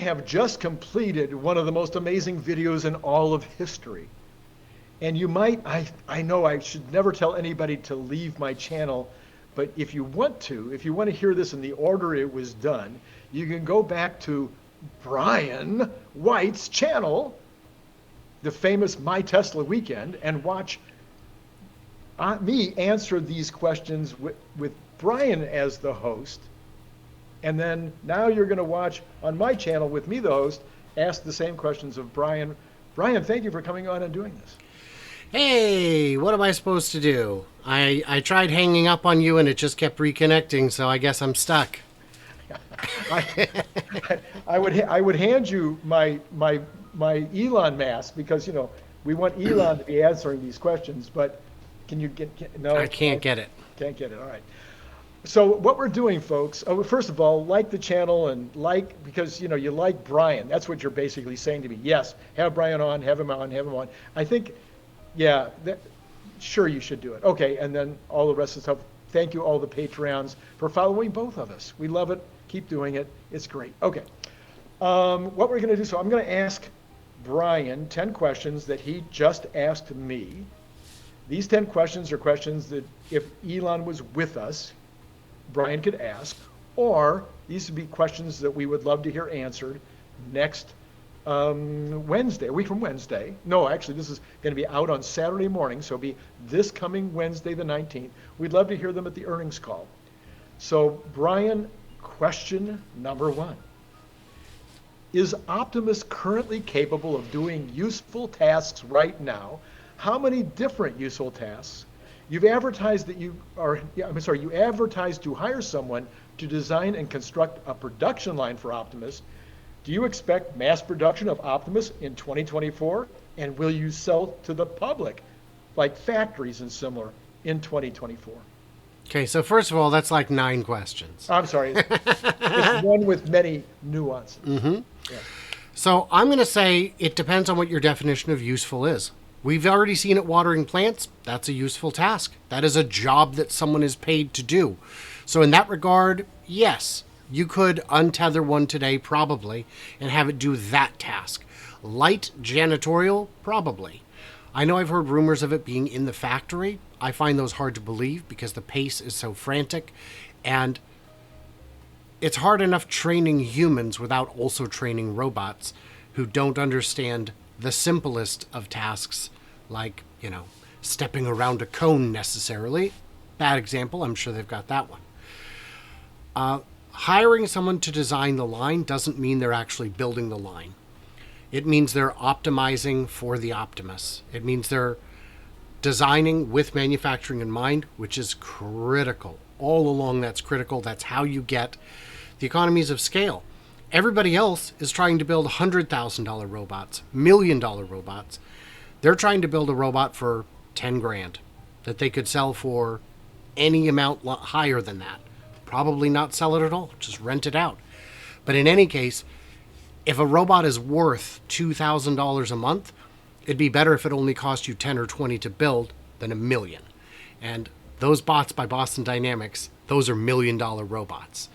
have just completed one of the most amazing videos in all of history. And you might, I know I should never tell anybody to leave my channel, but if you want to hear this in the order it was done, you can go back to Brian White's channel, the famous My Tesla Weekend, and watch me answer these questions with Brian as the host. And then now you're going to watch on my channel with me, the host, ask the same questions of Brian. Brian, thank you for coming on and doing this. Hey, what am I supposed to do? I tried hanging up on you and it just kept reconnecting, so I guess I'm stuck. I would hand you my Elon mask because, you know, we want Elon to be answering these questions, but can you no? I can't get it. Can't get it. All right. So what we're doing, folks, first of all, like the channel and because, you know, you like Brian. That's what you're basically saying to me. Yes, have Brian on, have him on, have him on. I think, yeah, sure, you should do it. Okay, and then all the rest of the stuff. Thank you, all the Patreons, for following both of us. We love it. Keep doing it. It's great. Okay. What we're going to do, so I'm going to ask Brian 10 questions that he just asked me. These 10 questions are questions that if Elon was with us, Brian could ask, or these would be questions that we would love to hear answered next Wednesday, a week from Wednesday. No, actually, this is going to be out on Saturday morning, so it'll be this coming Wednesday, the 19th. We'd love to hear them at the earnings call. So, Brian, question number 1. Is Optimus currently capable of doing useful tasks right now? How many different useful tasks? You've advertised that you advertised to hire someone to design and construct a production line for Optimus. Do you expect mass production of Optimus in 2024? And will you sell to the public, like factories and similar, in 2024? Okay, so first of all, that's like 9 questions. I'm sorry. It's one with many nuances. Mm-hmm. Yeah. So I'm going to say it depends on what your definition of useful is. We've already seen it watering plants. That's a useful task. That is a job that someone is paid to do. So in that regard, yes, you could untether one today probably and have it do that task. Light janitorial, probably. I know I've heard rumors of it being in the factory. I find those hard to believe because the pace is so frantic, and it's hard enough training humans without also training robots who don't understand the simplest of tasks, like, you know, stepping around a cone necessarily. Bad example, I'm sure they've got that one. Hiring someone to design the line doesn't mean they're actually building the line. It means they're optimizing for the Optimus. It means they're designing with manufacturing in mind, which is critical. All along, that's critical. That's how you get the economies of scale. Everybody else is trying to build $100,000 robots, $1 million robots. They're trying to build a robot for 10 grand that they could sell for any amount higher than that. Probably not sell it at all, just rent it out. But in any case, if a robot is worth $2,000 a month, it'd be better if it only cost you 10 or 20 to build than $1 million. And those bots by Boston Dynamics, those are $1 million robots.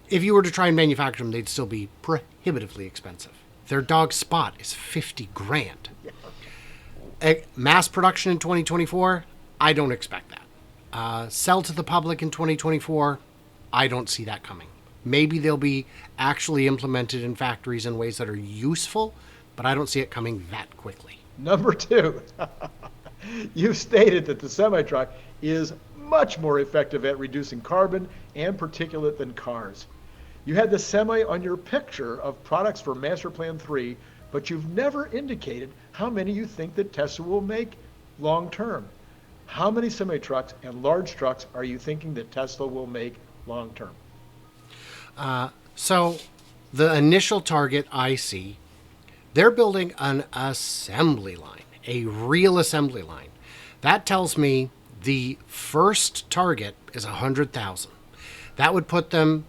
If you were to try and manufacture them, they'd still be prohibitively expensive. Their dog Spot is 50 grand. Mass production in 2024, I don't expect that. Sell to the public in 2024, I don't see that coming. Maybe they'll be actually implemented in factories in ways that are useful, but I don't see it coming that quickly. Number 2, you've stated that the semi-truck is much more effective at reducing carbon and particulate than cars. You had the semi on your picture of products for Master Plan 3, but you've never indicated how many you think that Tesla will make long term. How many semi-trucks and large trucks are you thinking that Tesla will make long term? So the initial target I see, they're building an assembly line, a real assembly line. That tells me the first target is 100,000. That would put them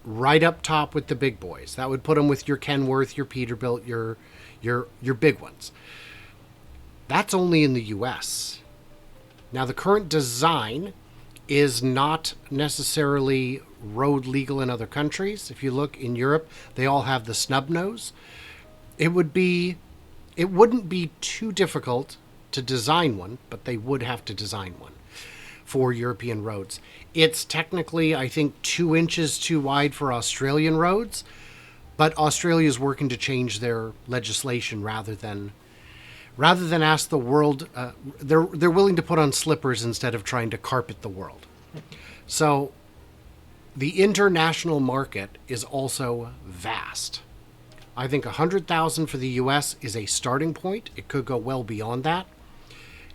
right up top with the big boys. That would put them with your Kenworth, your Peterbilt, your big ones. That's only in the US. Now, the current design is not necessarily road legal in other countries. If you look in Europe, they all have the snub nose. It wouldn't be too difficult to design one, but they would have to design one for European roads. It's technically, I think, 2 inches too wide for Australian roads, but Australia is working to change their legislation rather than ask the world. They're willing to put on slippers instead of trying to carpet the world. So the international market is also vast. I think 100,000 for the U.S. is a starting point. It could go well beyond that.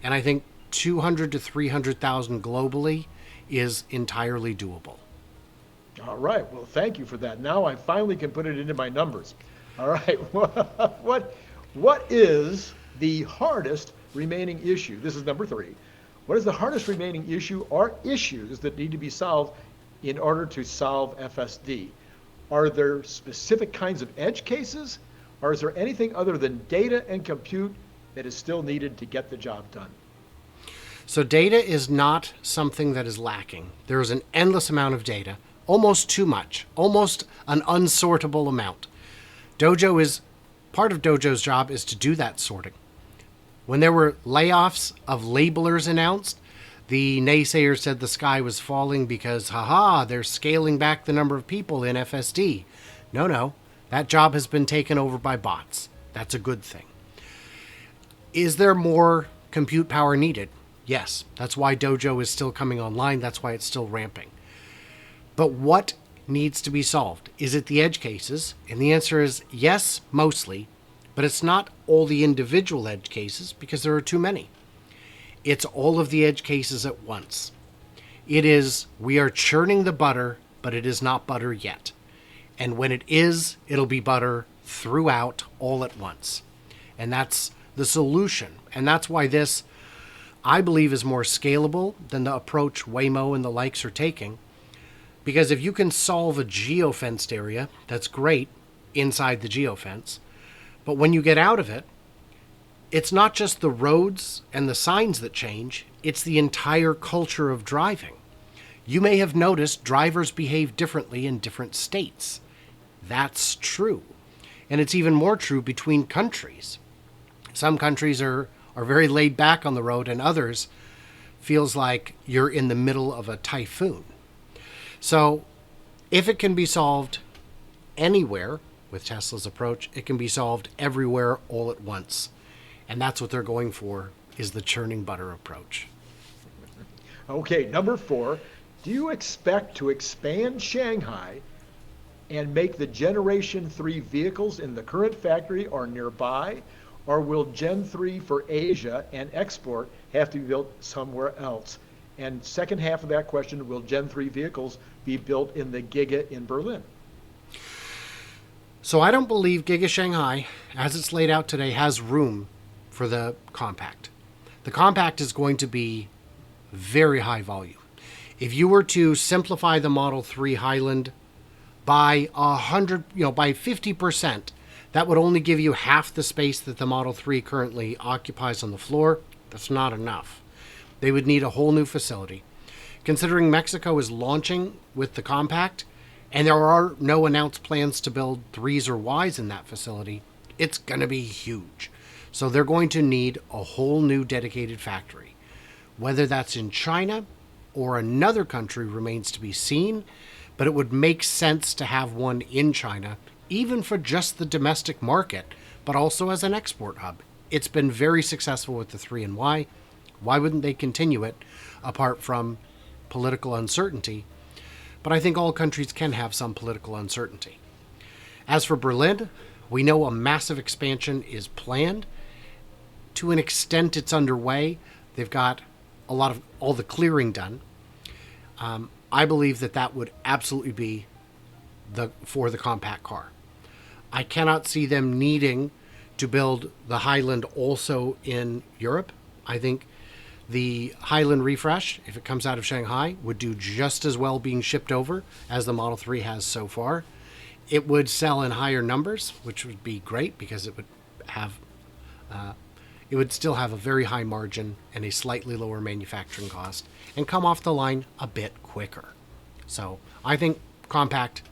And I think 200 to 300,000 globally is entirely doable. All right. Well, thank you for that. Now I finally can put it into my numbers. All right. What is the hardest remaining issue? This is number 3. What is the hardest remaining issue or issues that need to be solved in order to solve FSD? Are there specific kinds of edge cases, or is there anything other than data and compute that is still needed to get the job done? So data is not something that is lacking. There is an endless amount of data, almost too much, almost an unsortable amount. Part of Dojo's job is to do that sorting. When there were layoffs of labelers announced, the naysayers said the sky was falling because, they're scaling back the number of people in FSD. No, that job has been taken over by bots. That's a good thing. Is there more compute power needed? Yes, that's why Dojo is still coming online. That's why it's still ramping. But what needs to be solved? Is it the edge cases? And the answer is yes, mostly, but it's not all the individual edge cases because there are too many. It's all of the edge cases at once. It is, we are churning the butter, but it is not butter yet. And when it is, it'll be butter throughout all at once. And that's the solution. And that's why this, I believe, is more scalable than the approach Waymo and the likes are taking. Because if you can solve a geofenced area, that's great inside the geofence. But when you get out of it, it's not just the roads and the signs that change, it's the entire culture of driving. You may have noticed drivers behave differently in different states. That's true. And it's even more true between countries. Some countries are very laid back on the road, and others feels like you're in the middle of a typhoon. So if it can be solved anywhere with Tesla's approach, it can be solved everywhere all at once. And that's what they're going for, is the churning butter approach. Okay, number 4, do you expect to expand Shanghai and make the Generation 3 vehicles in the current factory or nearby? Or will Gen 3 for Asia and export have to be built somewhere else? And second half of that question, will Gen 3 vehicles be built in the Giga in Berlin? So I don't believe Giga Shanghai, as it's laid out today, has room for the compact. The compact is going to be very high volume. If you were to simplify the Model 3 Highland by 50%, that would only give you half the space that the Model 3 currently occupies on the floor. That's not enough. They would need a whole new facility. Considering Mexico is launching with the compact, and there are no announced plans to build 3s or Ys in that facility, it's going to be huge. So they're going to need a whole new dedicated factory. Whether that's in China or another country remains to be seen, but it would make sense to have one in China, even for just the domestic market, but also as an export hub. It's been very successful with the 3 and Y. Why wouldn't they continue it apart from political uncertainty? But I think all countries can have some political uncertainty. As for Berlin, we know a massive expansion is planned. To an extent, it's underway. They've got all the clearing done. I believe that would absolutely be for the compact car. I cannot see them needing to build the Highland also in Europe. I think the Highland refresh, if it comes out of Shanghai, would do just as well being shipped over as the Model 3 has so far. It would sell in higher numbers, which would be great because it would still have a very high margin and a slightly lower manufacturing cost and come off the line a bit quicker. So I think compact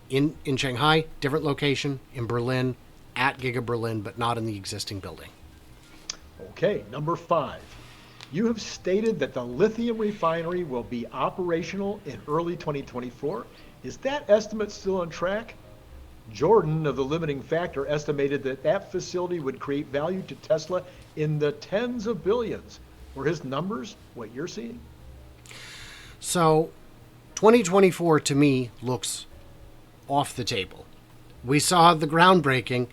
in Shanghai, different location, in Berlin, at Giga Berlin, but not in the existing building. Okay, number 5. You have stated that the lithium refinery will be operational in early 2024. Is that estimate still on track? Jordan of the Limiting Factor estimated that that facility would create value to Tesla in the tens of billions. Were his numbers what you're seeing? So 2024 to me looks off the table. We saw the groundbreaking,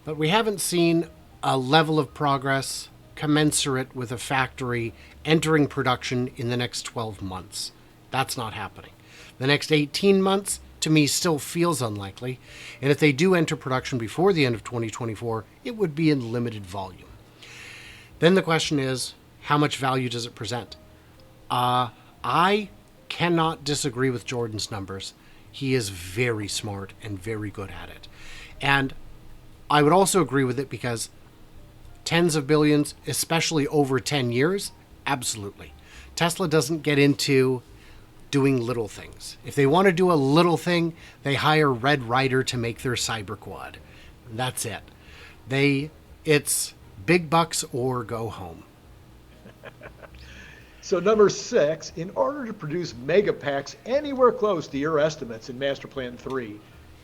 but we haven't seen a level of progress commensurate with a factory entering production in the next 12 months. That's not happening. The next 18 months, to me, still feels unlikely. And if they do enter production before the end of 2024, it would be in limited volume. Then the question is, how much value does it present? I cannot disagree with Jordan's numbers. He is very smart and very good at it. And I would also agree with it because tens of billions, especially over 10 years, absolutely. Tesla doesn't get into doing little things. If they want to do a little thing, they hire Red Ryder to make their cyberquad. That's it. It's big bucks or go home. So number 6, in order to produce megapacks anywhere close to your estimates in Master Plan 3,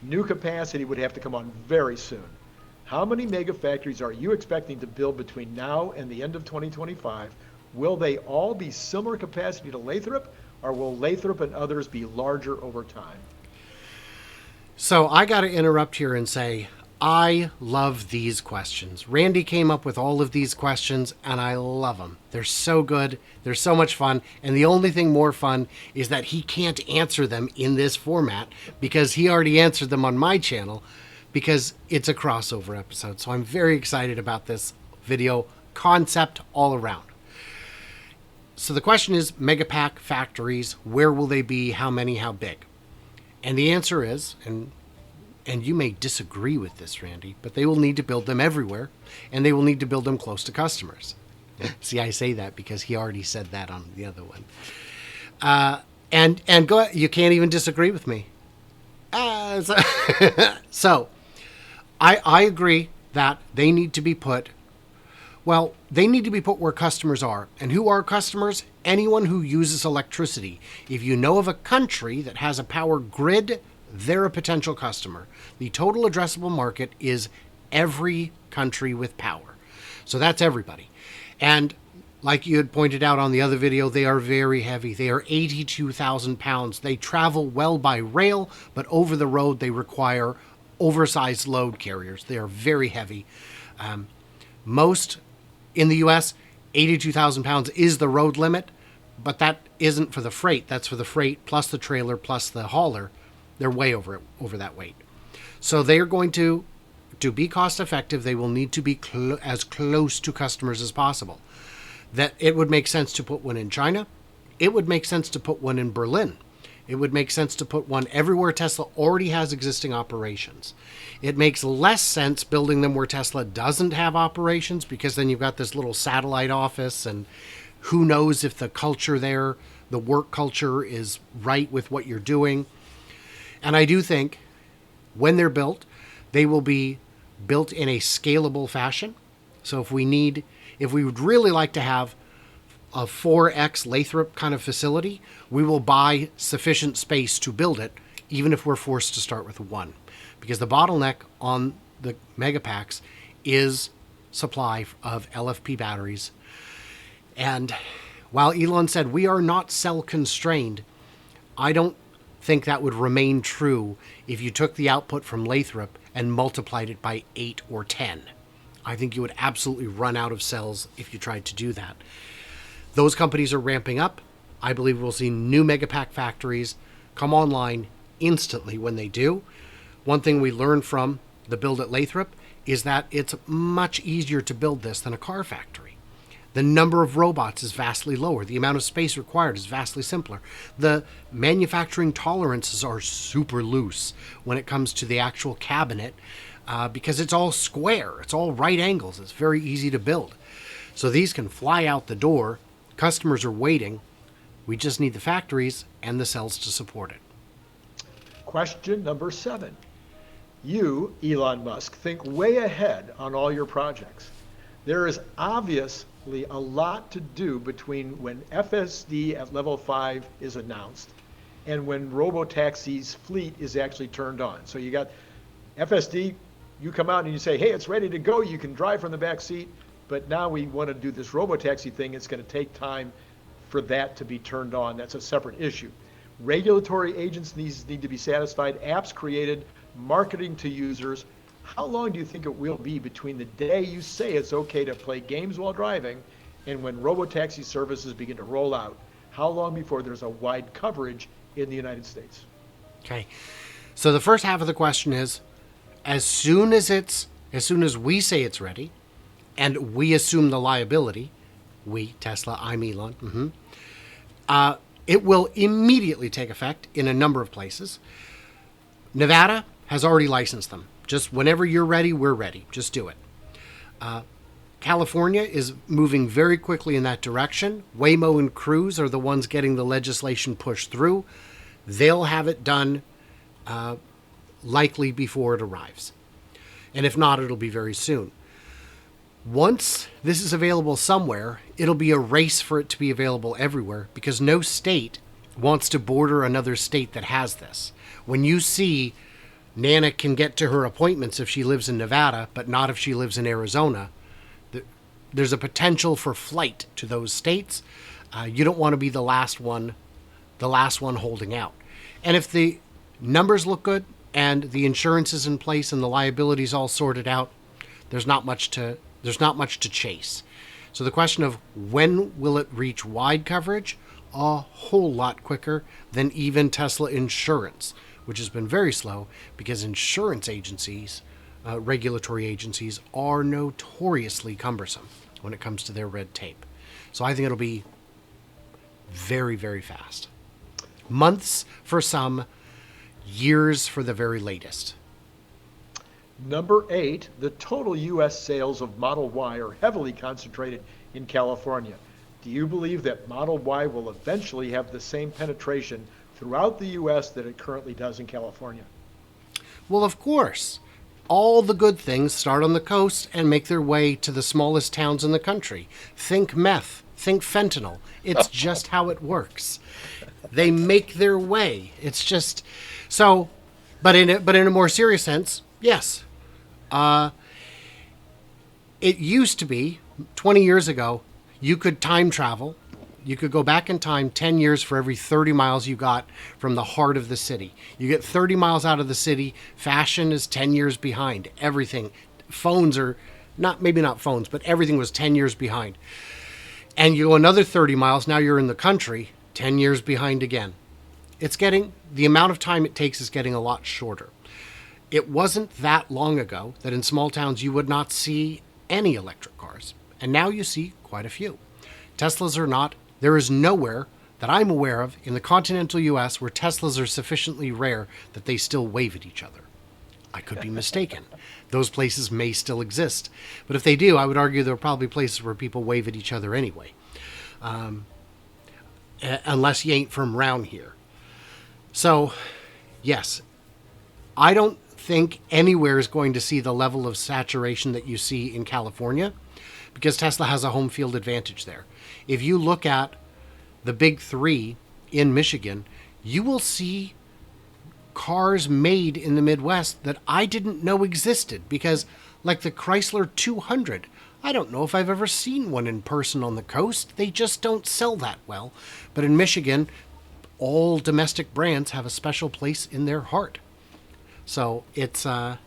new capacity would have to come on very soon. How many mega factories are you expecting to build between now and the end of 2025? Will they all be similar capacity to Lathrop, or will Lathrop and others be larger over time? So I got to interrupt here and say, I love these questions. Randy came up with all of these questions, and I love them. They're so good. They're so much fun. And the only thing more fun is that he can't answer them in this format because he already answered them on my channel, because it's a crossover episode. So I'm very excited about this video concept all around. So the question is, megapack factories, where will they be, how many, how big? And the answer is, and you may disagree with this, Randy, but they will need to build them everywhere, and they will need to build them close to customers. See, I say that because he already said that on the other one. And go, you can't even disagree with me. So I agree that they need to be put, they need to be put where customers are. And who are customers? Anyone who uses electricity. If you know of a country that has a power grid, they're a potential customer. The total addressable market is every country with power. So that's everybody. And like you had pointed out on the other video, they are very heavy. They are 82,000 pounds. They travel well by rail, but over the road they require oversized load carriers. They are very heavy. Most in the U.S., 82,000 pounds is the road limit, but that isn't for the freight. That's for the freight plus the trailer plus the hauler. They're way over that weight. So they are going to be cost effective, they will need to be as close to customers as possible. That it would make sense to put one in China. It would make sense to put one in Berlin. It would make sense to put one everywhere Tesla already has existing operations. It makes less sense building them where Tesla doesn't have operations, because then you've got this little satellite office, and who knows if the culture there, the work culture, is right with what you're doing. And I do think when they're built, they will be built in a scalable fashion. So if we would really like to have a 4X Lathrop kind of facility, we will buy sufficient space to build it, even if we're forced to start with one. Because the bottleneck on the megapacks is supply of LFP batteries. And while Elon said we are not cell constrained, I don't think that would remain true if you took the output from Lathrop and multiplied it by 8 or 10. I think you would absolutely run out of cells if you tried to do that. Those companies are ramping up. I believe we'll see new megapack factories come online instantly when they do. One thing we learned from the build at Lathrop is that it's much easier to build this than a car factory. The number of robots is vastly lower. The amount of space required is vastly simpler. The manufacturing tolerances are super loose when it comes to the actual cabinet, because it's all square. It's all right angles. It's very easy to build. So these can fly out the door. Customers are waiting. We just need the factories and the cells to support it. Question number 7. You, Elon Musk, think way ahead on all your projects. There is obviously a lot to do between when FSD at level 5 is announced and when Robotaxi's fleet is actually turned on. So you got FSD, you come out and you say, hey, it's ready to go. You can drive from the back seat. But now we want to do this Robotaxi thing. It's going to take time for that to be turned on. That's a separate issue. Regulatory agencies need to be satisfied. Apps created, marketing to users. How long do you think it will be between the day you say it's okay to play games while driving and when Robotaxi services begin to roll out? How long before there's a wide coverage in the United States? Okay. So the first half of the question is, as soon as we say it's ready, and we assume the liability, we, Tesla, I'm Elon, it will immediately take effect in a number of places. Nevada has already licensed them. Just whenever you're ready, we're ready. Just do it. California is moving very quickly in that direction. Waymo and Cruise are the ones getting the legislation pushed through. They'll have it done likely before it arrives. And if not, it'll be very soon. Once this is available somewhere, it'll be a race for it to be available everywhere because no state wants to border another state that has this. When you see Nana can get to her appointments if she lives in Nevada, but not if she lives in Arizona, there's a potential for flight to those states. You don't want to be the last one holding out. And if the numbers look good and the insurance is in place and the liabilities all sorted out, there's not much to chase. So the question of when will it reach wide coverage? A whole lot quicker than even Tesla insurance, which has been very slow because insurance agencies, regulatory agencies, are notoriously cumbersome when it comes to their red tape. So I think it'll be very, very fast. Months for some, years for the very latest. Number 8, the total U.S. sales of Model Y are heavily concentrated in California. Do you believe that Model Y will eventually have the same penetration throughout the U.S. that it currently does in California? Well, of course. All the good things start on the coast and make their way to the smallest towns in the country. Think meth, think fentanyl. It's just how it works. They make their way. It's just so. But in a more serious sense, yes. It used to be 20 years ago, you could time travel. You could go back in time 10 years for every 30 miles you got from the heart of the city. You get 30 miles out of the city, fashion is 10 years behind. Everything. Phones are, maybe not phones, but everything was 10 years behind. And you go another 30 miles, now you're in the country, 10 years behind again. The amount of time it takes is getting a lot shorter. It wasn't that long ago that in small towns you would not see any electric cars. And now you see quite a few. Teslas are not. There is nowhere that I'm aware of in the continental U.S. where Teslas are sufficiently rare that they still wave at each other. I could be mistaken. Those places may still exist. But if they do, I would argue there are probably places where people wave at each other anyway. Unless you ain't from round here. So, yes, I don't think anywhere is going to see the level of saturation that you see in California because Tesla has a home field advantage there. If you look at the big three in Michigan, you will see cars made in the Midwest that I didn't know existed because, like the Chrysler 200, I don't know if I've ever seen one in person on the coast. They just don't sell that well. But in Michigan, all domestic brands have a special place in their heart. So it's a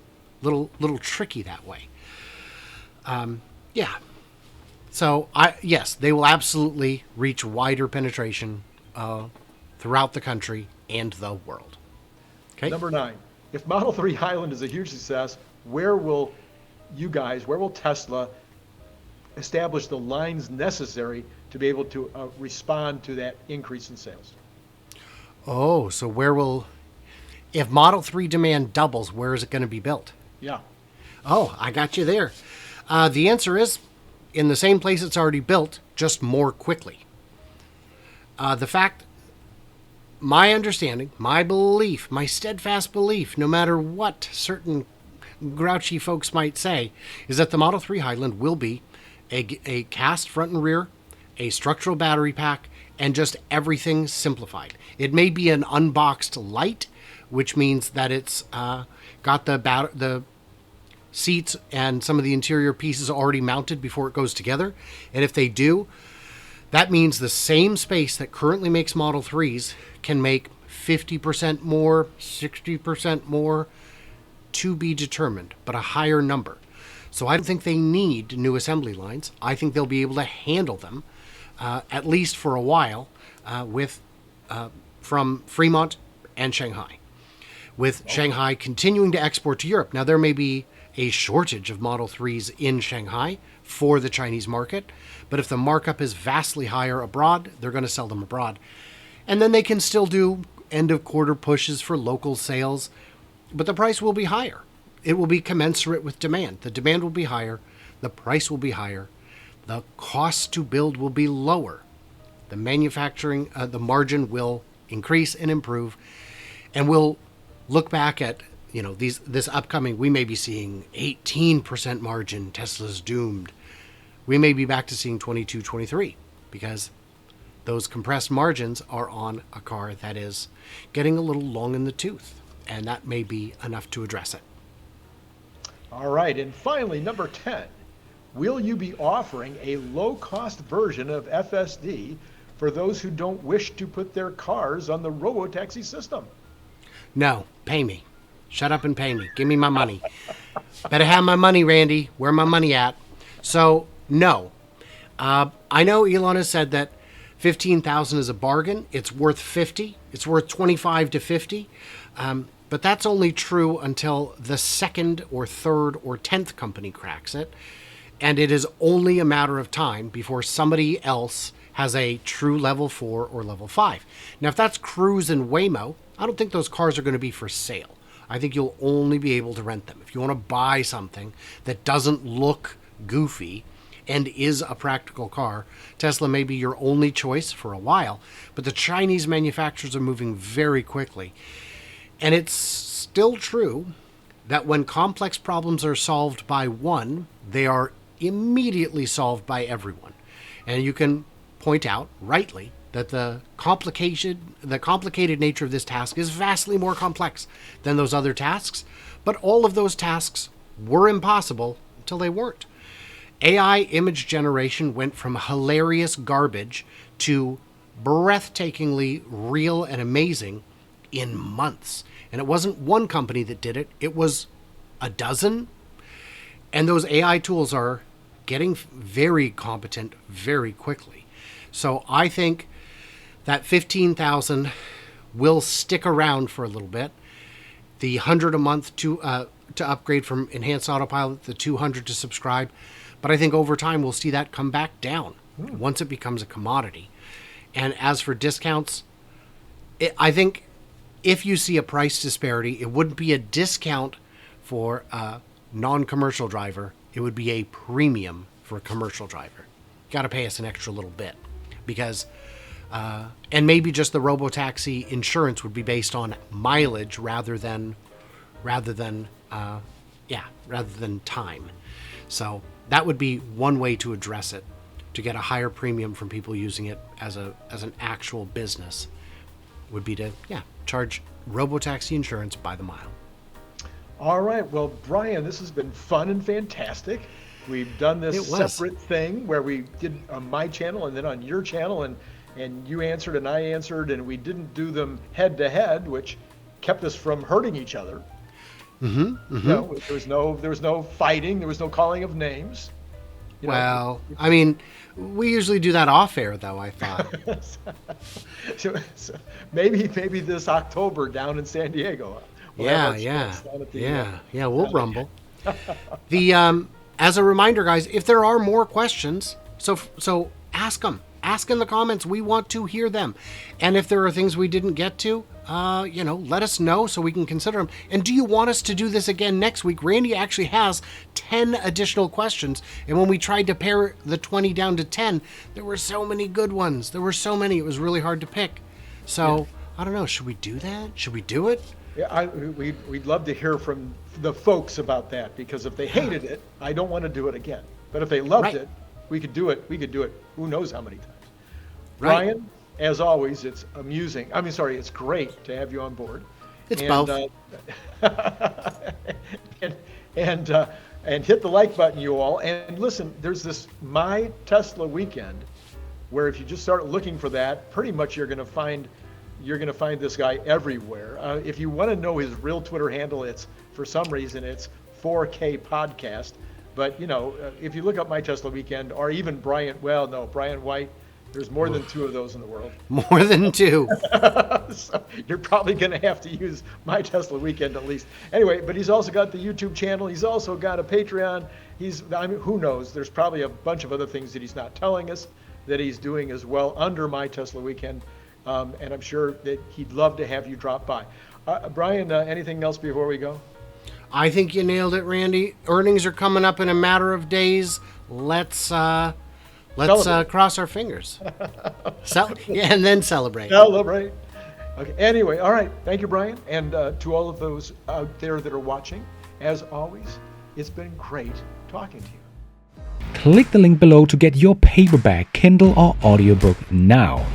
little tricky that way. Yeah. So yes, they will absolutely reach wider penetration throughout the country and the world. Okay. Number 9, if Model 3 Highland is a huge success, where will Tesla establish the lines necessary to be able to respond to that increase in sales? Oh, so if Model 3 demand doubles, where is it going to be built? Yeah. Oh, I got you there. The answer is in the same place it's already built, just more quickly. The fact, my understanding, my belief, my steadfast belief, no matter what certain grouchy folks might say, is that the Model 3 Highland will be a cast front and rear, a structural battery pack, and just everything simplified. It may be an unboxed light, which means that it's got the seats and some of the interior pieces already mounted before it goes together. And if they do, that means the same space that currently makes Model 3s can make 50% more, 60% more, to be determined, but a higher number. So I don't think they need new assembly lines. I think they'll be able to handle them, at least for a while, from Fremont and Shanghai. With Shanghai continuing to export to Europe. Now, there may be a shortage of Model 3s in Shanghai for the Chinese market, but if the markup is vastly higher abroad, they're going to sell them abroad. And then they can still do end-of-quarter pushes for local sales, but the price will be higher. It will be commensurate with demand. The demand will be higher. The price will be higher. The cost to build will be lower. The manufacturing, the margin will increase and improve. And we'll look back at, this upcoming, we may be seeing 18% margin, Tesla's doomed. We may be back to seeing 22, 23, because those compressed margins are on a car that is getting a little long in the tooth. And that may be enough to address it. All right, and finally, number 10. Will you be offering a low-cost version of FSD for those who don't wish to put their cars on the robotaxi system? No, pay me. Shut up and pay me. Give me my money. Better have my money, Randy. Where my money at? So, no. I know Elon has said that $15,000 is a bargain. It's worth $50. It's worth $25 to $50. But that's only true until the second or third or 10th company cracks it. And it is only a matter of time before somebody else has a true level 4 or level 5. Now, if that's Cruise and Waymo, I don't think those cars are going to be for sale. I think you'll only be able to rent them. If you want to buy something that doesn't look goofy and is a practical car, Tesla may be your only choice for a while. But the Chinese manufacturers are moving very quickly. And it's still true that when complex problems are solved by one, they are immediately solved by everyone. And you can point out, rightly, that the complicated nature of this task is vastly more complex than those other tasks. But all of those tasks were impossible until they weren't. AI image generation went from hilarious garbage to breathtakingly real and amazing in months. And it wasn't one company that did it. It was a dozen. And those AI tools are getting very competent very quickly. So I think that $15,000 will stick around for a little bit. The $100 a month to upgrade from Enhanced Autopilot, the $200 to subscribe. But I think over time we'll see that come back down once it becomes a commodity. And as for discounts, I think if you see a price disparity, it wouldn't be a discount for a non-commercial driver. It would be a premium for a commercial driver. Got to pay us an extra little bit because, and maybe just the robotaxi insurance would be based on mileage rather than time. So that would be one way to address it, to get a higher premium from people using it as an actual business. Would be to charge robotaxi insurance by the mile. All right. Well, Brian, this has been fun and fantastic. We've done this separate thing where we did on my channel and then on your channel, and you answered and I answered, and we didn't do them head to head, which kept us from hurting each other. There was no fighting. There was no calling of names. I mean, we usually do that off air, though, I thought. so maybe this October down in San Diego. We'll rumble. As a reminder, guys, if there are more questions, so ask them. ask in the comments. We want to hear them. And if there are things we didn't get to, let us know so we can consider them. And do you want us to do this again next week? Randy actually has 10 additional questions. And when we tried to pare the 20 down to 10, there were so many good ones. There were so many. It was really hard to pick. So, I don't know. Should we do that? Should we do it? Yeah, we'd love to hear from the folks about that, because if they hated it, I don't want to do it again. But if they loved it, we could do it. We could do it who knows how many times. Right. Brian, as always, it's amusing. It's great to have you on board. It's both. And hit the like button, you all. And listen, there's this My Tesla Weekend, where if you just start looking for that, pretty much you're going to find this guy everywhere. If you want to know his real Twitter handle, for some reason it's 4K Podcast. But if you look up My Tesla Weekend, or even Brian White, there's more than 2 of those in the world. More than 2. So you're probably going to have to use My Tesla Weekend at least. Anyway, but he's also got the YouTube channel. He's also got a Patreon. Who knows? There's probably a bunch of other things that he's not telling us that he's doing as well under My Tesla Weekend. And I'm sure that he'd love to have you drop by. Brian, anything else before we go? I think you nailed it, Randy. Earnings are coming up in a matter of days. Let's cross our fingers. And then celebrate. Celebrate. Okay. Anyway, all right. Thank you, Brian. And to all of those out there that are watching, as always, it's been great talking to you. Click the link below to get your paperback, Kindle, or audiobook now.